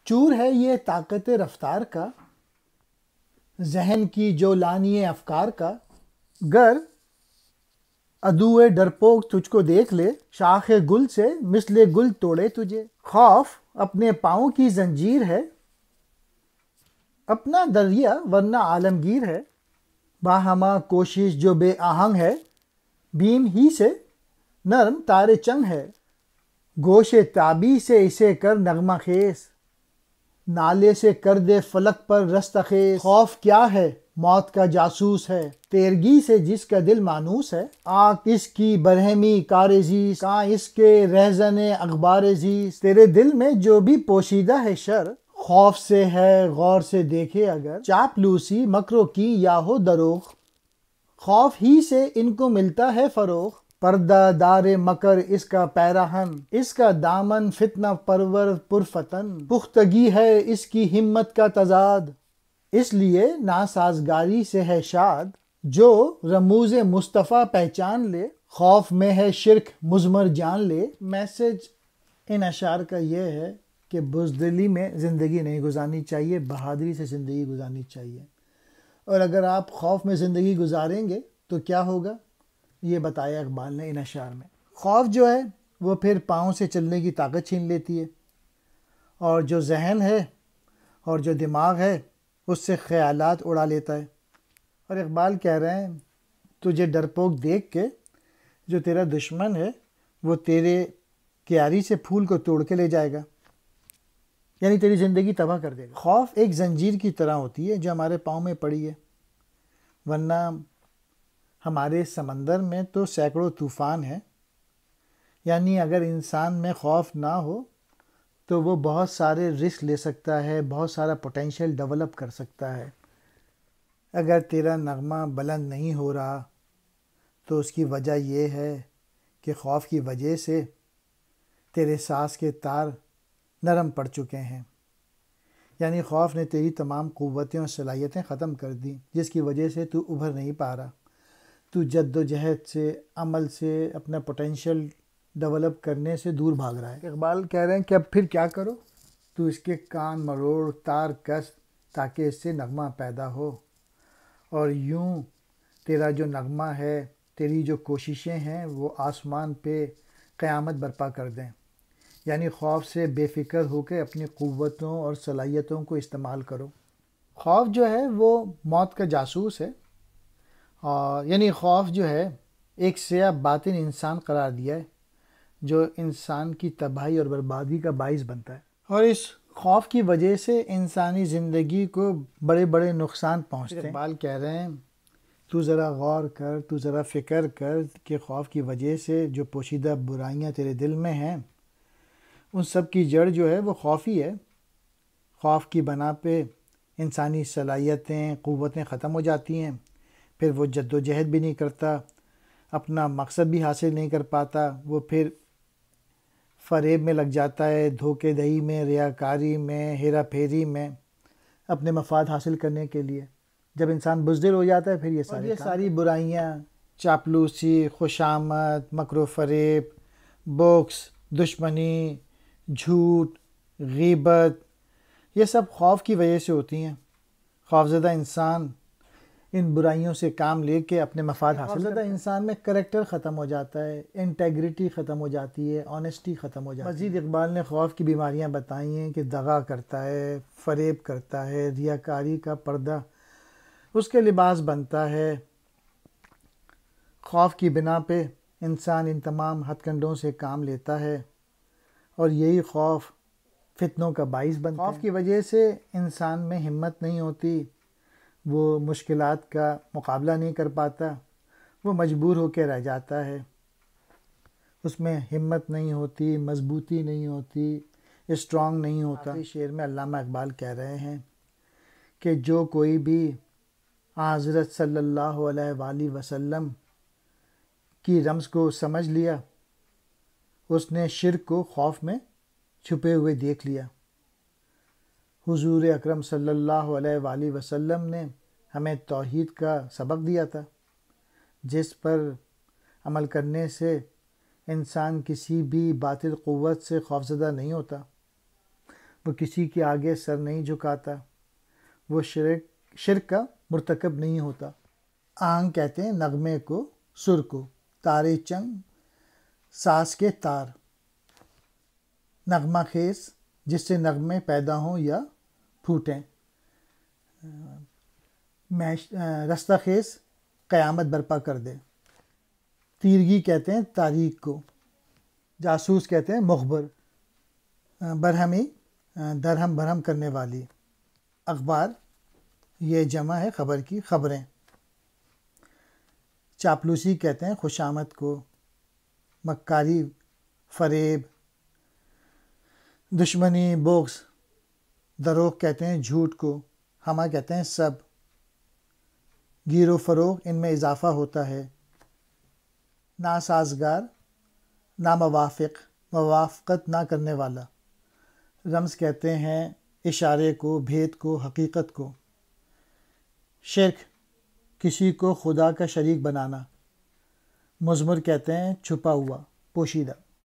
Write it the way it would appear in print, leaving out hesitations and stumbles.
چور ہے یہ طاقت رفتار کا، ذہن کی جو لانی افکار کا، گر عدوِ ڈرپوک تجھ کو دیکھ لے، شاخ گل سے مثل گل توڑے تجھے۔ خوف اپنے پاؤں کی زنجیر ہے، اپنا دریا ورنہ عالمگیر ہے، باہما کوشش جو بے آہنگ ہے، بیم ہی سے نرم تار چنگ ہے، گوش تابی سے اسے کر نغمہ خیز، نالے سے کر دے فلک پر رستخیز۔ خوف کیا ہے؟ موت کا جاسوس ہے، تیرگی سے جس کا دل مانوس ہے، آنکھ اس کی برہمی کارزیز، کان اس کے رہزن اخبار زیز، تیرے دل میں جو بھی پوشیدہ ہے شر، خوف سے ہے غور سے دیکھے اگر، چاپلوسی مکروں کی یا ہو دروغ، خوف ہی سے ان کو ملتا ہے فروغ، پردہ دار مکر اس کا پیراہن، اس کا دامن فتنہ پرور پرفتن، پختگی ہے اس کی ہمت کا تضاد، اس لیے ناسازگاری سے ہے شاد، جو رموز مصطفیٰ پہچان لے، خوف میں ہے شرک مضمر جان لے۔ میسج ان اشعار کا یہ ہے کہ بزدلی میں زندگی نہیں گزارنی چاہیے، بہادری سے زندگی گزارنی چاہیے، اور اگر آپ خوف میں زندگی گزاریں گے تو کیا ہوگا، یہ بتایا اقبال نے ان اشعار میں۔ خوف جو ہے وہ پھر پاؤں سے چلنے کی طاقت چھین لیتی ہے، اور جو ذہن ہے اور جو دماغ ہے اس سے خیالات اڑا لیتا ہے، اور اقبال کہہ رہے ہیں تجھے ڈرپوک دیکھ کے جو تیرا دشمن ہے وہ تیرے کیاری سے پھول کو توڑ کے لے جائے گا، یعنی تیری زندگی تباہ کر دے گا۔ خوف ایک زنجیر کی طرح ہوتی ہے جو ہمارے پاؤں میں پڑی ہے، ورنہ ہمارے سمندر میں تو سینکڑوں طوفان ہیں، یعنی اگر انسان میں خوف نہ ہو تو وہ بہت سارے رسک لے سکتا ہے، بہت سارا پوٹینشیل ڈیولپ کر سکتا ہے۔ اگر تیرا نغمہ بلند نہیں ہو رہا تو اس کی وجہ یہ ہے کہ خوف کی وجہ سے تیرے سانس کے تار نرم پڑ چکے ہیں، یعنی خوف نے تیری تمام قوتیں اور صلاحیتیں ختم کر دی، جس کی وجہ سے تو ابھر نہیں پا رہا، تو جد و جہد سے، عمل سے، اپنا پوٹینشیل ڈیولپ کرنے سے دور بھاگ رہا ہے۔ اقبال کہہ رہے ہیں کہ اب پھر کیا کرو، تو اس کے کان مروڑ، تار کس، تاکہ اس سے نغمہ پیدا ہو، اور یوں تیرا جو نغمہ ہے، تیری جو کوششیں ہیں وہ آسمان پہ قیامت برپا کر دیں، یعنی خوف سے بے فکر ہو کے اپنی قوتوں اور صلاحیتوں کو استعمال کرو۔ خوف جو ہے وہ موت کا جاسوس ہے، اور یعنی خوف جو ہے ایک سیاہ باطن انسان قرار دیا ہے جو انسان کی تباہی اور بربادی کا باعث بنتا ہے، اور اس خوف کی وجہ سے انسانی زندگی کو بڑے بڑے نقصان پہنچتے ہیں۔ اقبال کہہ رہے ہیں تو ذرا غور کر، تو ذرا فکر کر کہ خوف کی وجہ سے جو پوشیدہ برائیاں تیرے دل میں ہیں ان سب کی جڑ جو ہے وہ خوف ہی ہے۔ خوف کی بنا پہ انسانی صلاحیتیں، قوتیں ختم ہو جاتی ہیں، پھر وہ جد و جہد بھی نہیں کرتا، اپنا مقصد بھی حاصل نہیں کر پاتا، وہ پھر فریب میں لگ جاتا ہے، دھوکے دہی میں، ریاکاری میں، ہیرا پھیری میں، اپنے مفاد حاصل کرنے کے لیے۔ جب انسان بزدل ہو جاتا ہے پھر یہ ساری برائیاں، چاپلوسی، خوشامد، مکر و فریب، بوکس، دشمنی، جھوٹ، غیبت، یہ سب خوف کی وجہ سے ہوتی ہیں۔ خوفزدہ انسان ان برائیوں سے کام لے کے اپنے مفاد حاصل کرتا ہے۔ خوفزدہ انسان میں کریکٹر ختم ہو جاتا ہے، انٹیگریٹی ختم ہو جاتی ہے، آنیسٹی ختم ہو جاتی ہے۔ مزید اقبال نے خوف کی بیماریاں بتائی ہیں کہ دغا کرتا ہے، فریب کرتا ہے، ریاکاری کا پردہ اس کے لباس بنتا ہے۔ خوف کی بنا پہ انسان ان تمام ہتھ کنڈوں سے کام لیتا ہے، اور یہی خوف فتنوں کا باعث بنتا ہے۔ خوف کی وجہ سے انسان میں ہمت نہیں ہوتی، وہ مشکلات کا مقابلہ نہیں کر پاتا، وہ مجبور ہو کے رہ جاتا ہے، اس میں ہمت نہیں ہوتی، مضبوطی نہیں ہوتی، اسٹرانگ نہیں ہوتا۔ آخری شعر میں علامہ اقبال کہہ رہے ہیں کہ جو کوئی بھی حضرت صلی اللہ علیہ وآلہ وسلم کی رمز کو سمجھ لیا، اس نے شرک کو خوف میں چھپے ہوئے دیکھ لیا۔ حضور اکرم صلی اللہ علیہ وآلہ وسلم نے ہمیں توحید کا سبق دیا تھا، جس پر عمل کرنے سے انسان کسی بھی باطل قوت سے خوفزدہ نہیں ہوتا۔ وہ کسی کے آگے سر نہیں جھکاتا، وہ شرک کا مرتکب نہیں ہوتا۔ آہنگ کہتے ہیں نغمے کو، سر کو، تارے چنگ ساز کے تار، نغمہ خیز جس سے نغمے پیدا ہوں یا پھوٹیں، رستہ خیز قیامت برپا کر دے۔ تیرگی کہتے ہیں تاریخ کو، جاسوس کہتے ہیں مخبر، برہمی درہم بھرم کرنے والی۔ اخبار یہ جمع ہے خبر کی، خبریں۔ چاپلوسی کہتے ہیں خوشامد کو، مکاری فریب، دشمنی بغض، دروغ کہتے ہیں جھوٹ کو، ہمہ کہتے ہیں سب، گیر و فروغ ان میں اضافہ ہوتا ہے۔ ناسازگار ناموافق، موافقت نہ کرنے والا۔ رمز کہتے ہیں اشارے کو، بھید کو، حقیقت کو۔ شرک کسی کو خدا کا شریک بنانا۔ مضمر کہتے ہیں چھپا ہوا، پوشیدہ۔